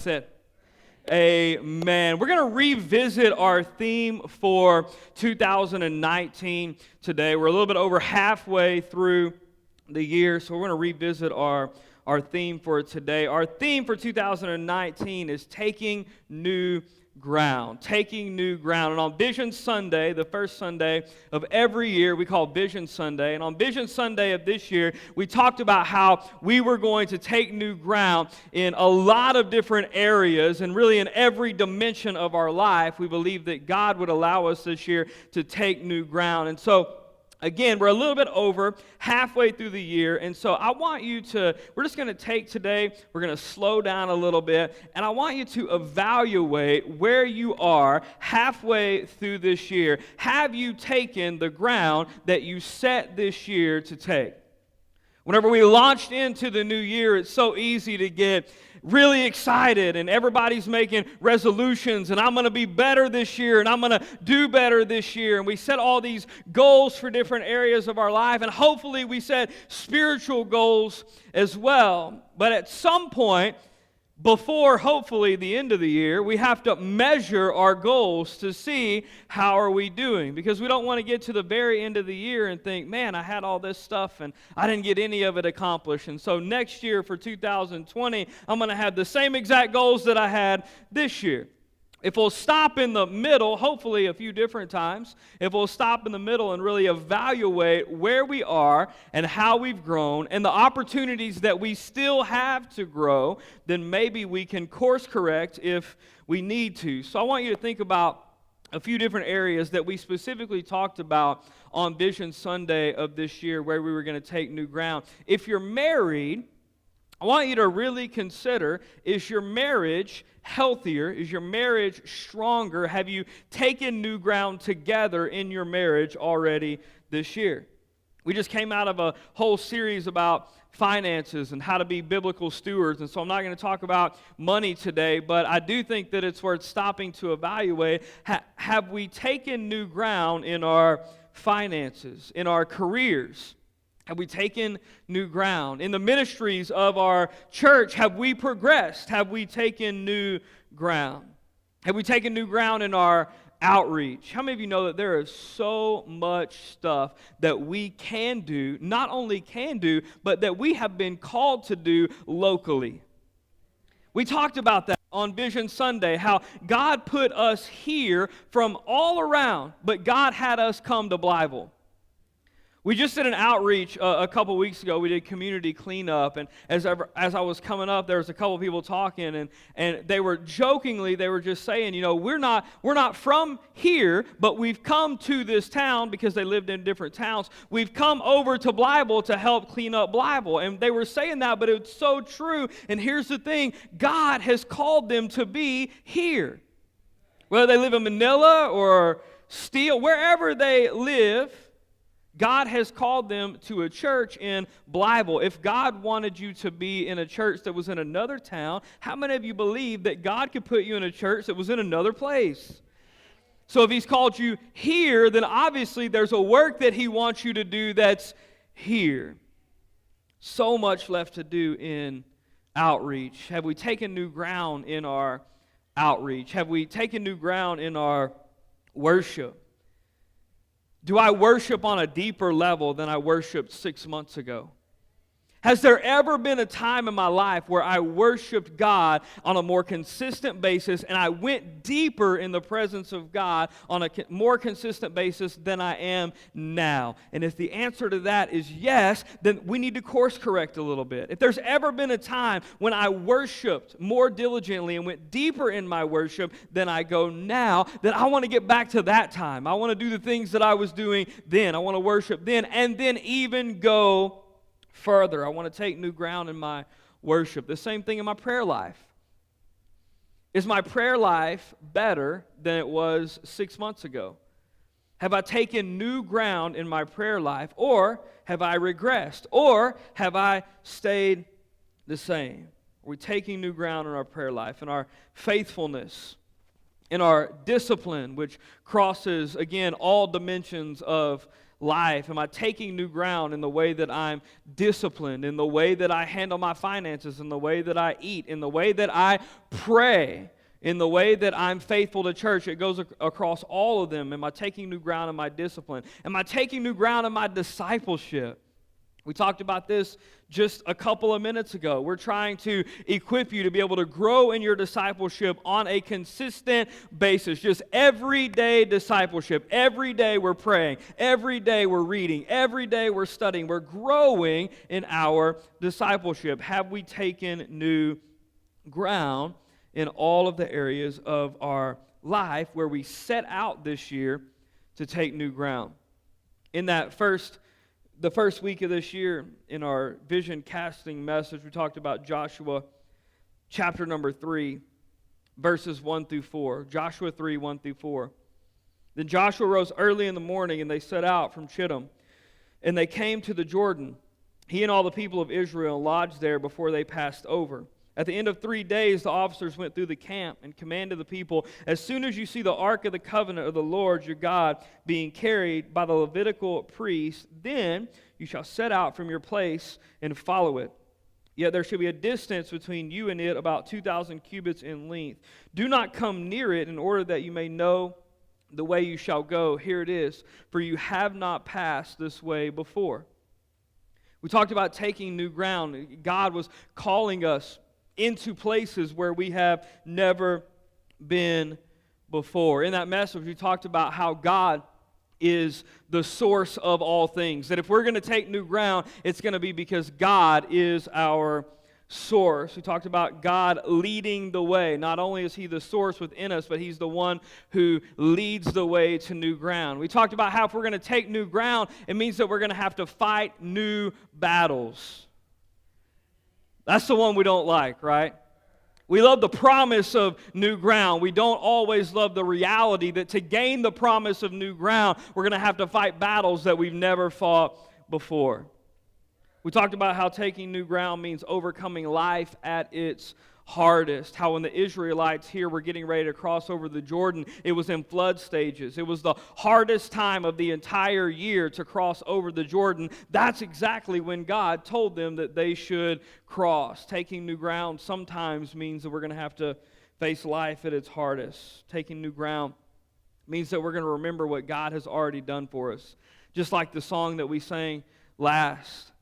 Said, amen. We're going to revisit our theme for 2019 today. We're a little bit over halfway through the year, so we're going to revisit our theme for today. Our theme for 2019 is taking new ground. Taking new ground. And on Vision Sunday, the first Sunday of every year, we call Vision Sunday. And on Vision Sunday of this year, we talked about how we were going to take new ground in a lot of different areas and really in every dimension of our life. We believe that God would allow us this year to take new ground. And so, again, we're a little bit over halfway through the year, and so I want you to, we're just going to take today, we're going to slow down a little bit, and I want you to evaluate where you are halfway through this year. Have you taken the ground that you set this year to take? Whenever we launched into the new year, it's so easy to get really excited and everybody's making resolutions and I'm going to be better this year and I'm going to do better this year. And we set all these goals for different areas of our life, and hopefully we set spiritual goals as well. But at some point, before hopefully the end of the year, we have to measure our goals to see how are we doing, because we don't want to get to the very end of the year and think, man, I had all this stuff and I didn't get any of it accomplished. And so next year for 2020, I'm going to have the same exact goals that I had this year. If we'll stop in the middle, hopefully a few different times, if we'll stop in the middle and really evaluate where we are and how we've grown and the opportunities that we still have to grow, then maybe we can course correct if we need to. So I want you to think about a few different areas that we specifically talked about on Vision Sunday of this year where we were going to take new ground. If you're married, I want you to really consider, is your marriage healthier? Is your marriage stronger? Have you taken new ground together in your marriage already this year? We just came out of a whole series about finances and how to be biblical stewards, and so I'm not going to talk about money today, but I do think that it's worth stopping to evaluate, have we taken new ground in our finances, in our careers? Have we taken new ground? In the ministries of our church, have we progressed? Have we taken new ground? Have we taken new ground in our outreach? How many of you know that there is so much stuff that we can do, not only can do, but that we have been called to do locally? We talked about that on Vision Sunday, how God put us here from all around, but God had us come to Blytheville. We just did an outreach a couple weeks ago. We did community cleanup, and as I was coming up, there was a couple people talking, and they were just saying, you know, we're not from here, but we've come to this town because they lived in different towns. We've come over to Blytheville to help clean up Blytheville, and they were saying that, but it's so true. And here's the thing: God has called them to be here, whether they live in Manila or Steele, wherever they live. God has called them to a church in Blytheville. If God wanted you to be in a church that was in another town, how many of you believe that God could put you in a church that was in another place? So if He's called you here, then obviously there's a work that He wants you to do that's here. So much left to do in outreach. Have we taken new ground in our outreach? Have we taken new ground in our worship? Do I worship on a deeper level than I worshiped 6 months ago? Has there ever been a time in my life where I worshiped God on a more consistent basis and I went deeper in the presence of God on a more consistent basis than I am now? And if the answer to that is yes, then we need to course correct a little bit. If there's ever been a time when I worshiped more diligently and went deeper in my worship than I go now, then I want to get back to that time. I want to do the things that I was doing then. I want to worship then, and then even go further. I want to take new ground in my worship. The same thing in my prayer life. Is my prayer life better than it was 6 months ago? Have I taken new ground in my prayer life, or have I regressed, or have I stayed the same? Are we taking new ground in our prayer life, in our faithfulness, in our discipline, which crosses, again, all dimensions of life? Am I taking new ground in the way that I'm disciplined, in the way that I handle my finances, in the way that I eat, in the way that I pray, in the way that I'm faithful to church? It goes across all of them. Am I taking new ground in my discipline? Am I taking new ground in my discipleship? We talked about this just a couple of minutes ago. We're trying to equip you to be able to grow in your discipleship on a consistent basis. Just everyday discipleship. Every day we're praying. Every day we're reading. Every day we're studying. We're growing in our discipleship. Have we taken new ground in all of the areas of our life where we set out this year to take new ground? In the first week of this year, in our vision casting message, we talked about Joshua chapter number 3, verses 1 through 4. Joshua 3, 1 through 4. Then Joshua rose early in the morning, and they set out from Shittim. And they came to the Jordan, he and all the people of Israel, and lodged there before they passed over. At the end of 3 days, the officers went through the camp and commanded the people, as soon as you see the ark of the covenant of the Lord your God being carried by the Levitical priests, then you shall set out from your place and follow it. Yet there shall be a distance between you and it, about 2,000 cubits in length. Do not come near it, in order that you may know the way you shall go. Here it is, for you have not passed this way before. We talked about taking new ground. God was calling us into places where we have never been before. In that message, we talked about how God is the source of all things. That if we're going to take new ground, it's going to be because God is our source. We talked about God leading the way. Not only is He the source within us, but He's the one who leads the way to new ground. We talked about how if we're going to take new ground, it means that we're going to have to fight new battles. That's the one we don't like, right? We love the promise of new ground. We don't always love the reality that to gain the promise of new ground, we're going to have to fight battles that we've never fought before. We talked about how taking new ground means overcoming life at its hardest. How when the Israelites here were getting ready to cross over the Jordan, it was in flood stages. It was the hardest time of the entire year to cross over the Jordan. That's exactly when God told them that they should cross. Taking new ground sometimes means that we're going to have to face life at its hardest. Taking new ground means that we're going to remember what God has already done for us. Just like the song that we sang last.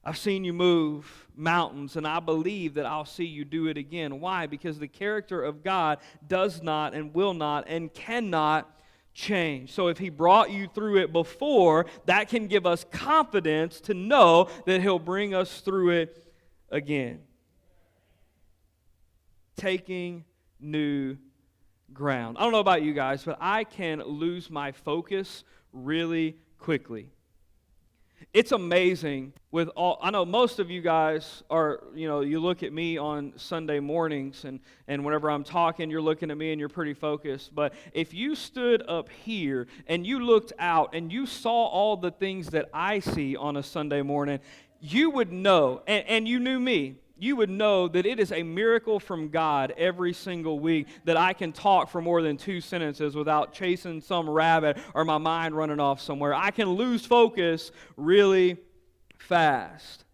I've seen you move mountains, and I believe that I'll see you do it again. Why? Because the character of God does not and will not and cannot change. So if He brought you through it before, that can give us confidence to know that He'll bring us through it again. Taking new ground. I don't know about you guys, but I can lose my focus really quickly. It's amazing with all, I know most of you guys are, you look at me on Sunday mornings and whenever I'm talking, you're looking at me and you're pretty focused. But if you stood up here and you looked out and you saw all the things that I see on a Sunday morning, you would know, and you knew me, you would know that it is a miracle from God every single week that I can talk for more than 2 sentences without chasing some rabbit or my mind running off somewhere. I can lose focus really fast.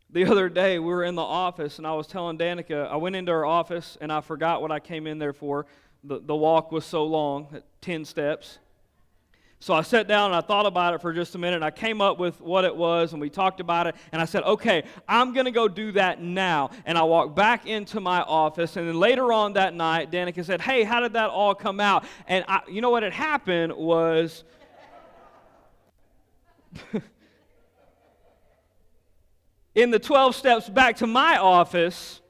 The other day, we were in the office, and I was telling Danica, I went into her office, and I forgot what I came in there for. The walk was so long, 10 steps. So I sat down and I thought about it for just a minute. And I came up with what it was, and we talked about it. And I said, okay, I'm going to go do that now. And I walked back into my office. And then later on that night, Danica said, hey, how did that all come out? And you know what had happened was in the 12 steps back to my office,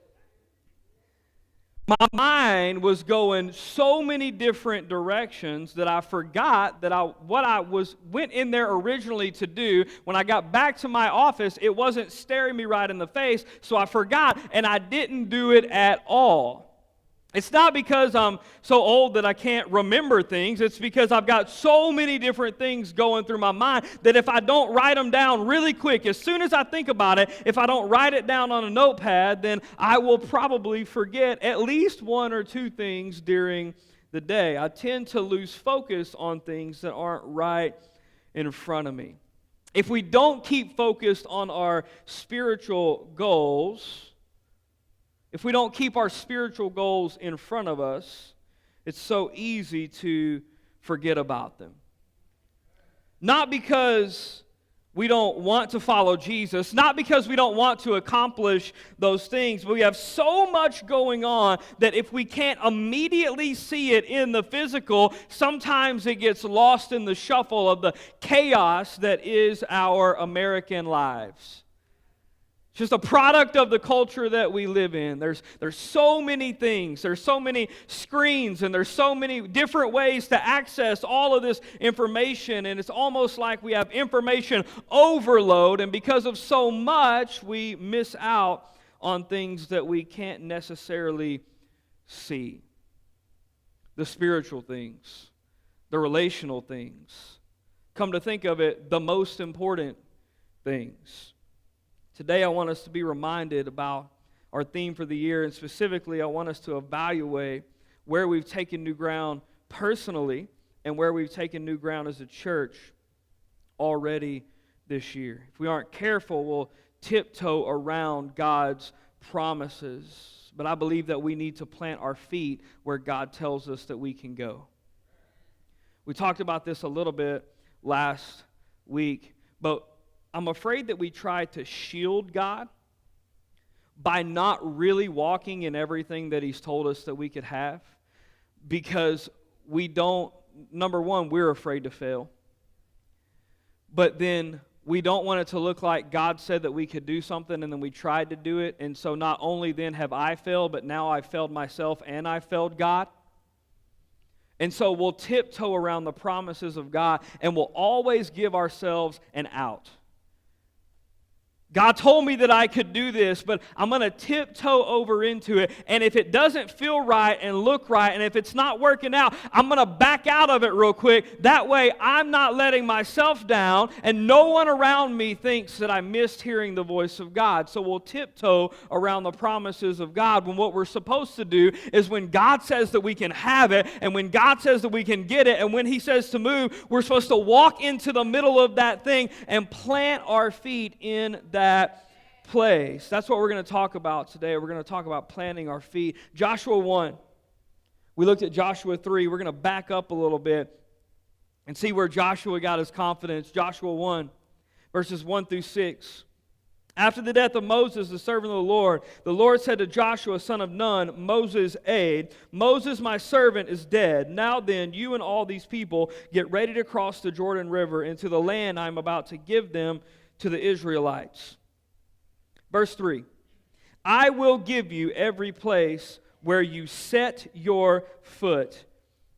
my mind was going so many different directions that I forgot that went in there originally to do. When I got back to my office, it wasn't staring me right in the face, so I forgot, and I didn't do it at all. It's not because I'm so old that I can't remember things. It's because I've got so many different things going through my mind that if I don't write them down really quick, as soon as I think about it, if I don't write it down on a notepad, then I will probably forget at least 1 or 2 things during the day. I tend to lose focus on things that aren't right in front of me. If we don't keep focused on our spiritual goals, if we don't keep our spiritual goals in front of us, it's so easy to forget about them. Not because we don't want to follow Jesus, not because we don't want to accomplish those things, but we have so much going on that if we can't immediately see it in the physical, sometimes it gets lost in the shuffle of the chaos that is our American lives. It's just a product of the culture that we live in. There's so many things. There's so many screens, and there's so many different ways to access all of this information, and it's almost like we have information overload, and because of so much, we miss out on things that we can't necessarily see. The spiritual things, the relational things. Come to think of it, the most important things. Today I want us to be reminded about our theme for the year, and specifically I want us to evaluate where we've taken new ground personally and where we've taken new ground as a church already this year. If we aren't careful, we'll tiptoe around God's promises, but I believe that we need to plant our feet where God tells us that we can go. We talked about this a little bit last week, but I'm afraid that we try to shield God by not really walking in everything that He's told us that we could have, because we don't, number one, we're afraid to fail. But then we don't want it to look like God said that we could do something and then we tried to do it, and so not only then have I failed, but now I failed myself and I failed God. And so we'll tiptoe around the promises of God, and we'll always give ourselves an out. God told me that I could do this, but I'm going to tiptoe over into it. And if it doesn't feel right and look right, and if it's not working out, I'm going to back out of it real quick. That way, I'm not letting myself down, and no one around me thinks that I missed hearing the voice of God. So we'll tiptoe around the promises of God, when what we're supposed to do is when God says that we can have it, and when God says that we can get it, and when He says to move, we're supposed to walk into the middle of that thing and plant our feet in that place. That's what we're going to talk about today. We're going to talk about planting our feet. Joshua 1. We looked at Joshua 3. We're going to back up a little bit and see where Joshua got his confidence. Joshua 1, verses 1 through 6. After the death of Moses, the servant of the Lord said to Joshua, son of Nun, Moses' aide, Moses, my servant, is dead. Now then, you and all these people get ready to cross the Jordan River into the land I am about to give them to the Israelites. Verse 3, I will give you every place where you set your foot,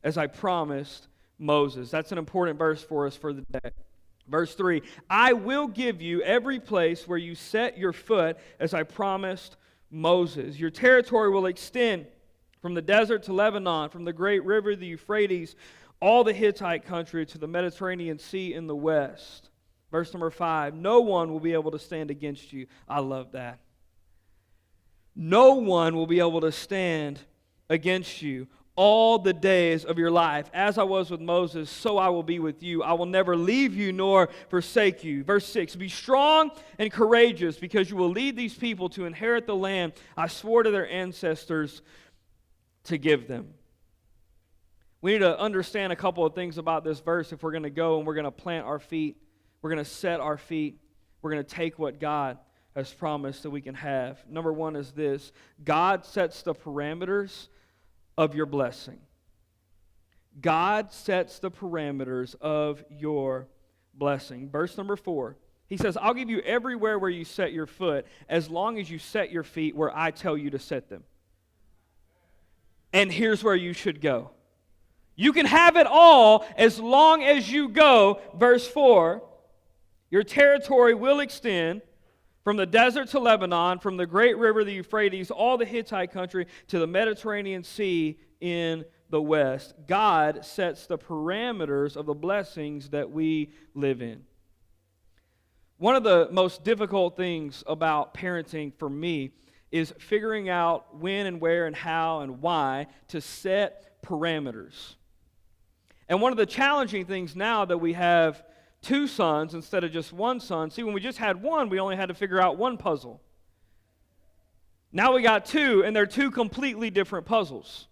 as I promised Moses. That's an important verse for us for the day. Verse 3, I will give you every place where you set your foot, as I promised Moses. Your territory will extend from the desert to Lebanon, from the great river, the Euphrates, all the Hittite country, to the Mediterranean Sea in the west. Verse number 5, no one will be able to stand against you. I love that. No one will be able to stand against you all the days of your life. As I was with Moses, so I will be with you. I will never leave you nor forsake you. Verse 6, be strong and courageous, because you will lead these people to inherit the land I swore to their ancestors to give them. We need to understand a couple of things about this verse if we're going to go and we're going to plant our feet. We're going to set our feet. We're going to take what God has promised that we can have. Number one is this: God sets the parameters of your blessing. God sets the parameters of your blessing. Verse number 4, He says, I'll give you everywhere where you set your foot, as long as you set your feet where I tell you to set them. And here's where you should go. You can have it all as long as you go. Verse 4, your territory will extend from the desert to Lebanon, from the great river, the Euphrates, all the Hittite country, to the Mediterranean Sea in the west. God sets the parameters of the blessings that we live in. One of the most difficult things about parenting for me is figuring out when and where and how and why to set parameters. And one of the challenging things now that we have two sons instead of just one son. See, when we just had one, we only had to figure out one puzzle. Now we got two, and they're two completely different puzzles.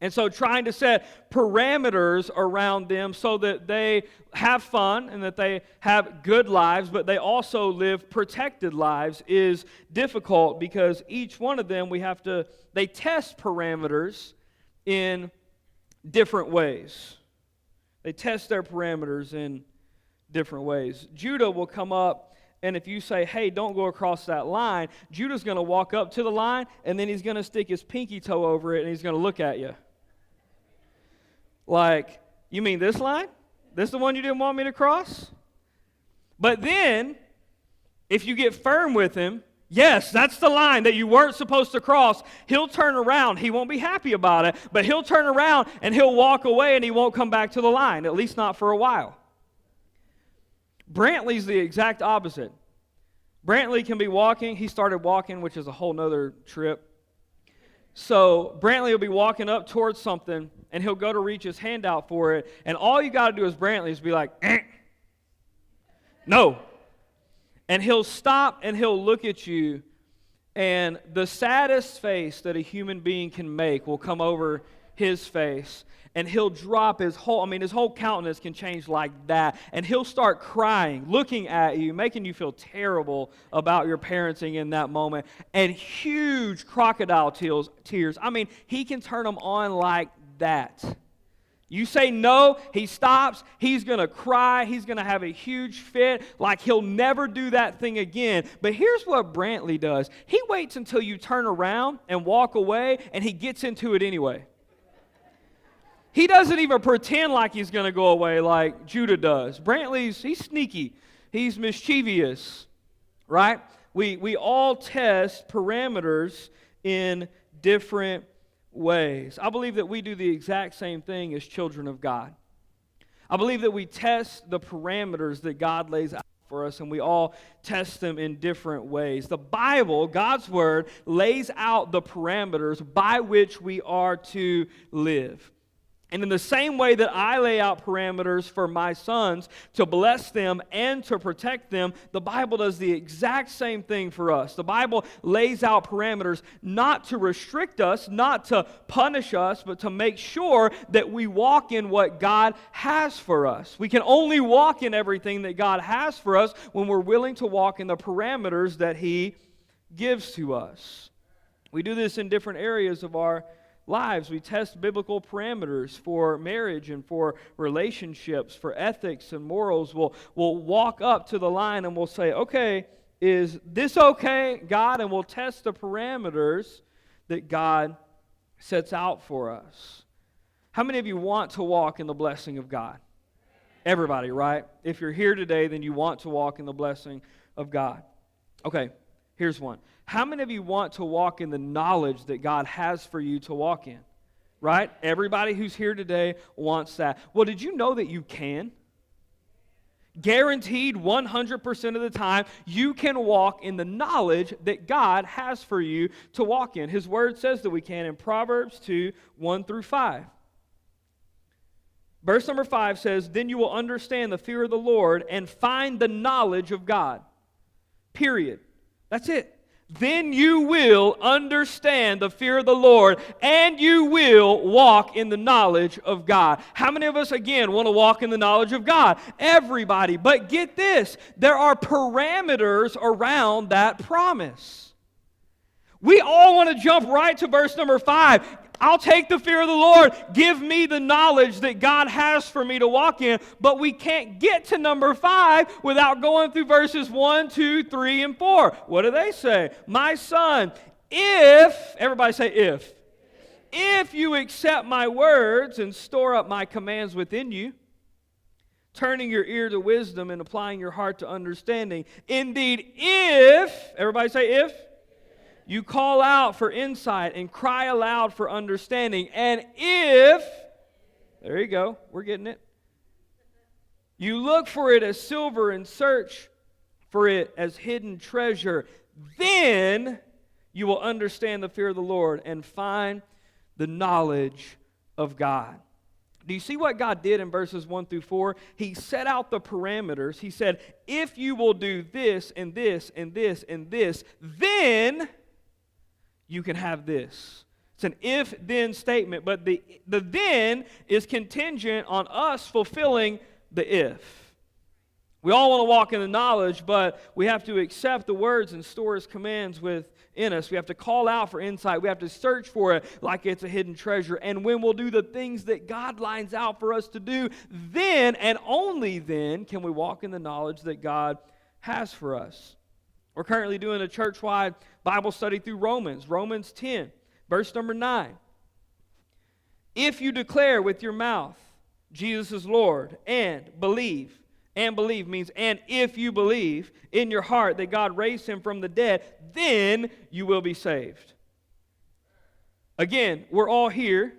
And so trying to set parameters around them so that they have fun and that they have good lives, but they also live protected lives is difficult because each one of them they test parameters in different ways. They test their parameters in different ways. Judah will come up, and if you say, hey, don't go across that line, Judah's going to walk up to the line, and then he's going to stick his pinky toe over it, and he's going to look at you. Like, you mean this line? This is the one you didn't want me to cross? But then, if you get firm with him, yes, that's the line that you weren't supposed to cross, he'll turn around. He won't be happy about it, but he'll turn around and he'll walk away and he won't come back to the line, at least not for a while. Brantley's the exact opposite. Brantley can be walking. He started walking, which is a whole nother trip. So Brantley will be walking up towards something, and he'll go to reach his hand out for it, and all you got to do as Brantley is be like, no. And he'll stop, and he'll look at you, and the saddest face that a human being can make will come over his face, and he'll drop his whole countenance can change like that, and he'll start crying, looking at you, making you feel terrible about your parenting in that moment, and huge crocodile tears. I mean, he can turn them on like that. You say no, he stops, he's going to cry, he's going to have a huge fit, like he'll never do that thing again. But here's what Brantley does. He waits until you turn around and walk away, and he gets into it anyway. He doesn't even pretend like he's going to go away like Judah does. He's sneaky. He's mischievous, right? We all test parameters in different ways. I believe that we do the exact same thing as children of God. I believe that we test the parameters that God lays out for us, and we all test them in different ways. The Bible, God's Word, lays out the parameters by which we are to live. And in the same way that I lay out parameters for my sons to bless them and to protect them, the Bible does the exact same thing for us. The Bible lays out parameters not to restrict us, not to punish us, but to make sure that we walk in what God has for us. We can only walk in everything that God has for us when we're willing to walk in the parameters that He gives to us. We do this in different areas of our lives. We test biblical parameters for marriage and for relationships, for ethics and morals. We'll walk up to the line and we'll say, okay, is this okay, God? And we'll test the parameters that God sets out for us. How many of you want to walk in the blessing of God? Everybody, right? If you're here today, then you want to walk in the blessing of God. Okay, here's one. How many of you want to walk in the knowledge that God has for you to walk in? Right? Everybody who's here today wants that. Well, did you know that you can? Guaranteed 100% of the time, you can walk in the knowledge that God has for you to walk in. His Word says that we can in Proverbs 2, 1 through 5. Verse number 5 says, "Then you will understand the fear of the Lord and find the knowledge of God." Period. That's it. Then you will understand the fear of the Lord, and you will walk in the knowledge of God. How many of us, again, want to walk in the knowledge of God? Everybody. But get this, there are parameters around that promise. We all want to jump right to verse number 5. I'll take the fear of the Lord. Give me the knowledge that God has for me to walk in. But we can't get to number 5 without going through verses 1, 2, 3, and 4. What do they say? My son, everybody say if you accept my words and store up my commands within you, turning your ear to wisdom and applying your heart to understanding. Indeed, everybody say if. You call out for insight and cry aloud for understanding. And there you go, we're getting it. You look for it as silver and search for it as hidden treasure. Then you will understand the fear of the Lord and find the knowledge of God. Do you see what God did in verses 1 through 4? He set out the parameters. He said, if you will do this and this and this and this, then you can have this. It's an if-then statement, but the then is contingent on us fulfilling the if. We all want to walk in the knowledge, but we have to accept the words and store His commands within us. We have to call out for insight. We have to search for it like it's a hidden treasure. And when we'll do the things that God lines out for us to do, then and only then can we walk in the knowledge that God has for us. We're currently doing a church-wide Bible study through Romans 10, verse number 9. If you declare with your mouth Jesus is Lord and believe means, and if you believe in your heart that God raised Him from the dead, then you will be saved. Again, we're all here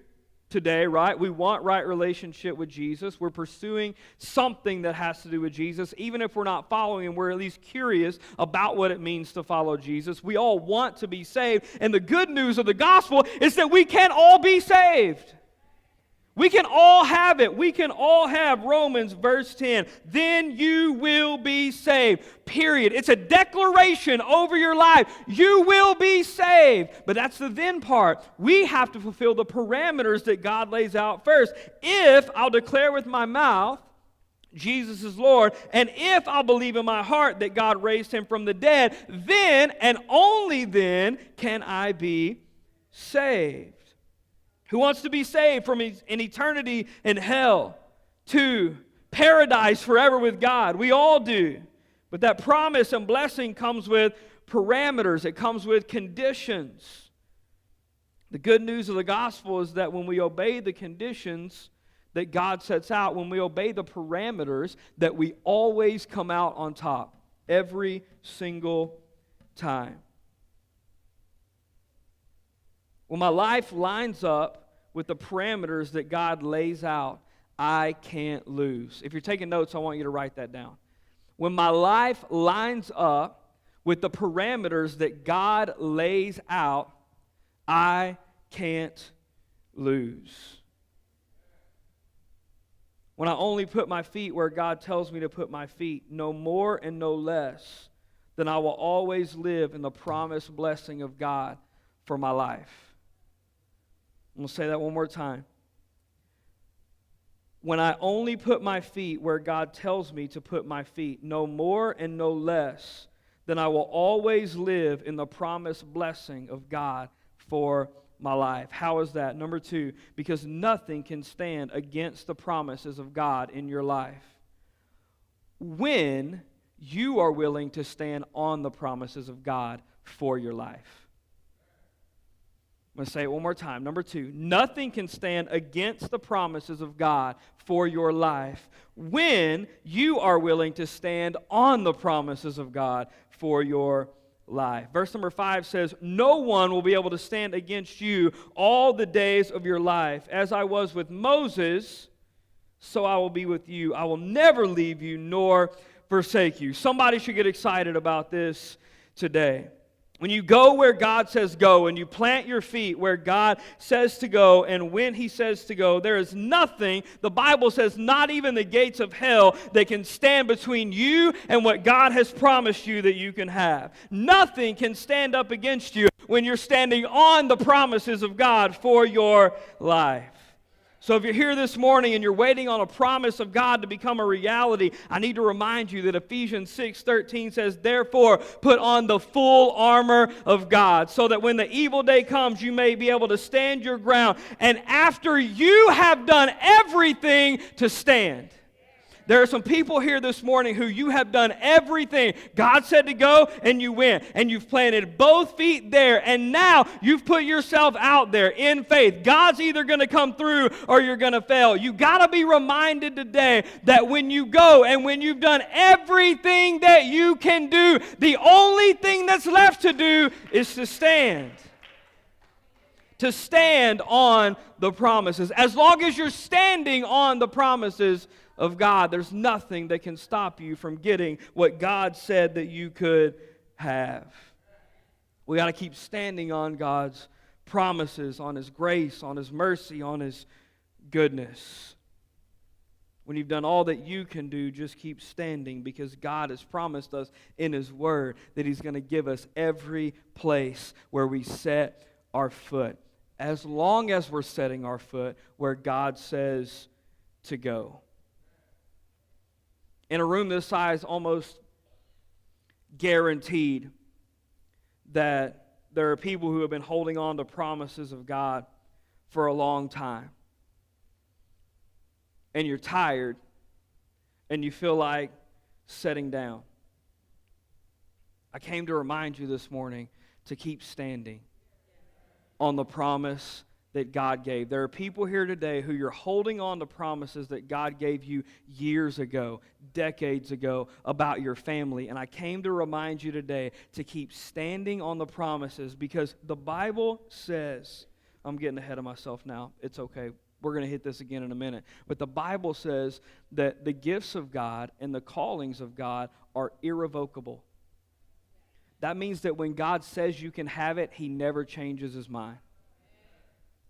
today, right? We want right relationship with Jesus. We're pursuing something that has to do with Jesus. Even if we're not following Him, we're at least curious about what it means to follow Jesus. We all want to be saved. And the good news of the gospel is that we can all be saved. We can all have it. We can all have Romans verse 10. Then you will be saved. Period. It's a declaration over your life. You will be saved. But that's the then part. We have to fulfill the parameters that God lays out first. If I'll declare with my mouth Jesus is Lord, and if I'll believe in my heart that God raised Him from the dead, then and only then can I be saved. Who wants to be saved from an eternity in hell to paradise forever with God? We all do. But that promise and blessing comes with parameters. It comes with conditions. The good news of the gospel is that when we obey the conditions that God sets out, when we obey the parameters, that we always come out on top every single time. When my life lines up with the parameters that God lays out, I can't lose. If you're taking notes, I want you to write that down. When my life lines up with the parameters that God lays out, I can't lose. When I only put my feet where God tells me to put my feet, no more and no less, then I will always live in the promised blessing of God for my life. I'm going to say that one more time. When I only put my feet where God tells me to put my feet, no more and no less, then I will always live in the promised blessing of God for my life. How is that? Number 2, because nothing can stand against the promises of God in your life when you are willing to stand on the promises of God for your life. I'm going to say it one more time. Number 2, nothing can stand against the promises of God for your life when you are willing to stand on the promises of God for your life. Verse number 5 says, no one will be able to stand against you all the days of your life. As I was with Moses, so I will be with you. I will never leave you nor forsake you. Somebody should get excited about this today. When you go where God says go, and you plant your feet where God says to go, and when He says to go, there is nothing, the Bible says, not even the gates of hell that can stand between you and what God has promised you that you can have. Nothing can stand up against you when you're standing on the promises of God for your life. So if you're here this morning and you're waiting on a promise of God to become a reality, I need to remind you that Ephesians 6:13 says, therefore, put on the full armor of God, so that when the evil day comes, you may be able to stand your ground. And after you have done everything to stand. There are some people here this morning who you have done everything. God said to go, and you went. And you've planted both feet there. And now you've put yourself out there in faith. God's either going to come through or you're going to fail. You got to be reminded today that when you go and when you've done everything that you can do, the only thing that's left to do is to stand. To stand on the promises. As long as you're standing on the promises of God, there's nothing that can stop you from getting what God said that you could have. We got to keep standing on God's promises, on His grace, on His mercy, on His goodness. When you've done all that you can do, just keep standing, because God has promised us in His Word that He's going to give us every place where we set our foot, as long as we're setting our foot where God says to go. In a room this size, almost guaranteed that there are people who have been holding on to promises of God for a long time. And you're tired, and you feel like setting down. I came to remind you this morning to keep standing on the promise that God gave. There are people here today who you're holding on to promises that God gave you years ago, decades ago, about your family. And I came to remind you today to keep standing on the promises, because the Bible says, I'm getting ahead of myself now, it's okay. We're going to hit this again in a minute. But the Bible says that the gifts of God and the callings of God are irrevocable. That means that when God says you can have it, He never changes His mind.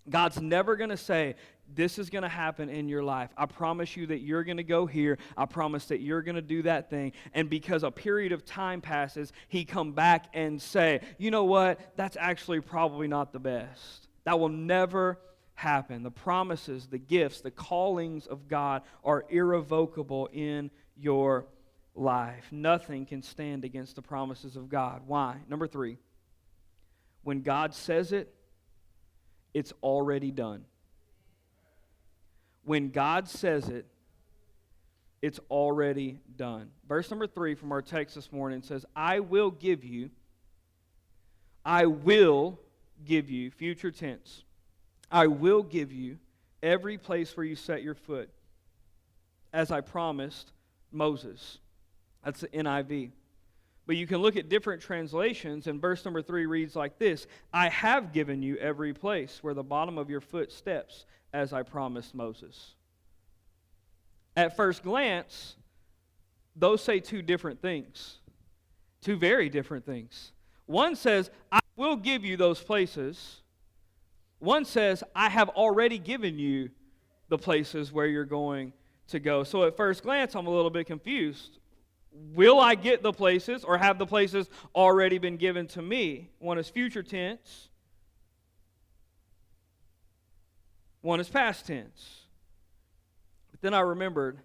God's never going to say, this is going to happen in your life. I promise you that you're going to go here. I promise that you're going to do that thing. And because a period of time passes, He come back and say, you know what? That's actually probably not the best. That will never happen. The promises, the gifts, the callings of God are irrevocable in your life. Nothing can stand against the promises of God. Why? Number 3, when God says it, it's already done. When God says it, it's already done. Verse number 3 from our text this morning says, I will give you, future tense, I will give you every place where you set your foot, as I promised Moses. That's the NIV. But you can look at different translations, and verse number 3 reads like this: I have given you every place where the bottom of your foot steps, as I promised Moses. At first glance, those say two different things. Two very different things. One says, I will give you those places. One says, I have already given you the places where you're going to go. So at first glance, I'm a little bit confused. Will I get the places, or have the places already been given to me? One is future tense. One is past tense. But then I remembered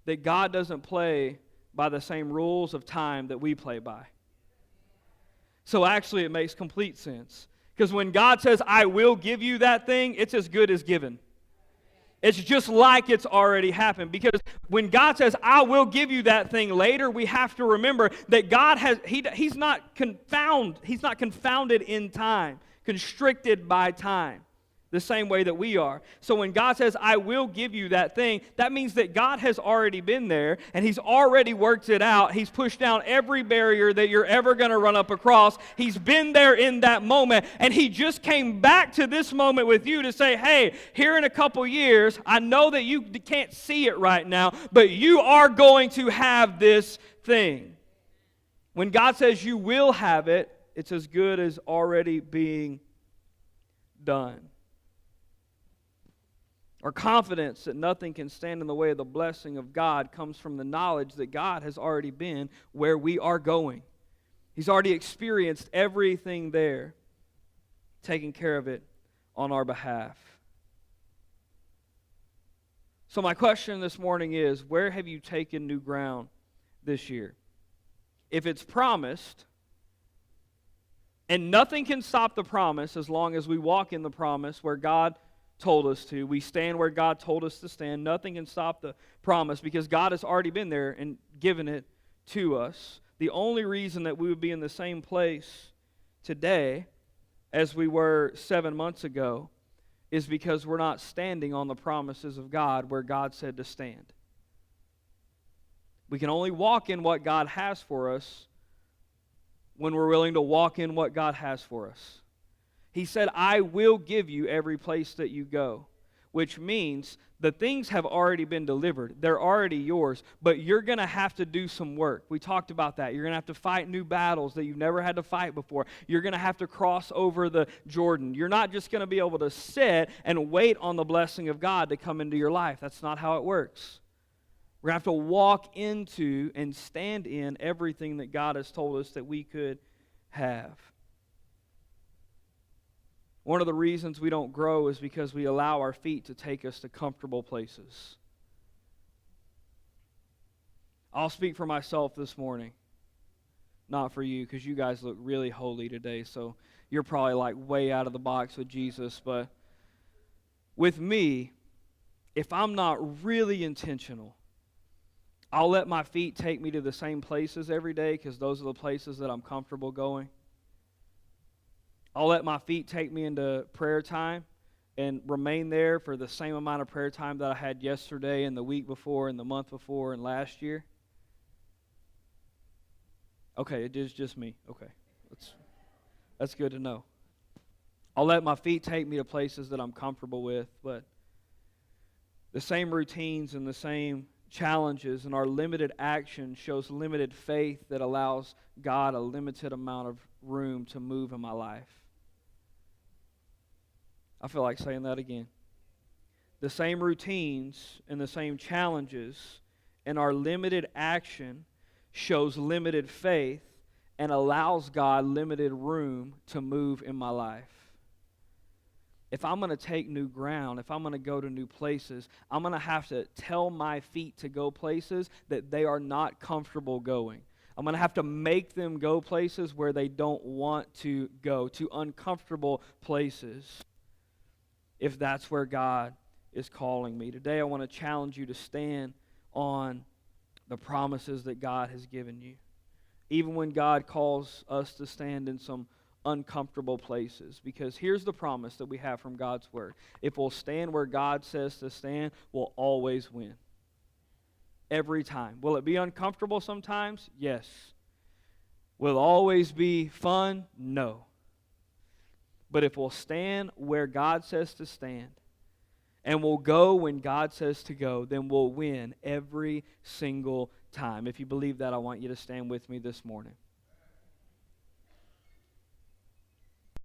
that God doesn't play by the same rules of time that we play by. So actually it makes complete sense. Because when God says, I will give you that thing, it's as good as given. It's just like it's already happened. Because when God says, I will give you that thing later, we have to remember that God He's not confounded in time, constricted by time, the same way that we are. So when God says, I will give you that thing, that means that God has already been there, and He's already worked it out. He's pushed down every barrier that you're ever going to run up across. He's been there in that moment, and He just came back to this moment with you to say, hey, here in a couple years, I know that you can't see it right now, but you are going to have this thing. When God says you will have it, it's as good as already being done. Our confidence that nothing can stand in the way of the blessing of God comes from the knowledge that God has already been where we are going. He's already experienced everything there, taking care of it on our behalf. So my question this morning is, where have you taken new ground this year? If it's promised, and nothing can stop the promise as long as we walk in the promise where God told us to. We stand where God told us to stand. Nothing can stop the promise because God has already been there and given it to us. The only reason that we would be in the same place today as we were 7 months ago is because we're not standing on the promises of God where God said to stand. We can only walk in what God has for us when we're willing to walk in what God has for us. He said, I will give you every place that you go. which means the things have already been delivered. They're already yours, but you're going to have to do some work. We talked about that. You're going to have to fight new battles that you've never had to fight before. You're going to have to cross over the Jordan. You're not just going to be able to sit and wait on the blessing of God to come into your life. That's not how it works. We're going to have to walk into and stand in everything that God has told us that we could have. One of the reasons we don't grow is because we allow our feet to take us to comfortable places. I'll speak for myself this morning, not for you, because you guys look really holy today, so you're probably like way out of the box with Jesus. But with me, if I'm not really intentional, I'll let my feet take me to the same places every day because those are the places that I'm comfortable going. I'll let my feet take me into prayer time and remain there for the same amount of prayer time that I had yesterday and the week before and the month before and last year. Okay, it is just me. Okay, that's good to know. I'll let my feet take me to places that I'm comfortable with, but the same routines and the same challenges and our limited action shows limited faith that allows God a limited amount of room to move in my life. I feel like saying that again. The same routines and the same challenges and our limited action shows limited faith and allows God limited room to move in my life. If I'm going to take new ground, if I'm going to go to new places, I'm going to have to tell my feet to go places that they are not comfortable going. I'm going to have to make them go places where they don't want to go, to uncomfortable places, if that's where God is calling me. Today I want to challenge you to stand on the promises that God has given you. Even when God calls us to stand in some uncomfortable places. Because here's the promise that we have from God's Word. If we'll stand where God says to stand, we'll always win. Every time. Will it be uncomfortable sometimes? Yes. Will it always be fun? No. But if we'll stand where God says to stand, and we'll go when God says to go, then we'll win every single time. If you believe that, I want you to stand with me this morning.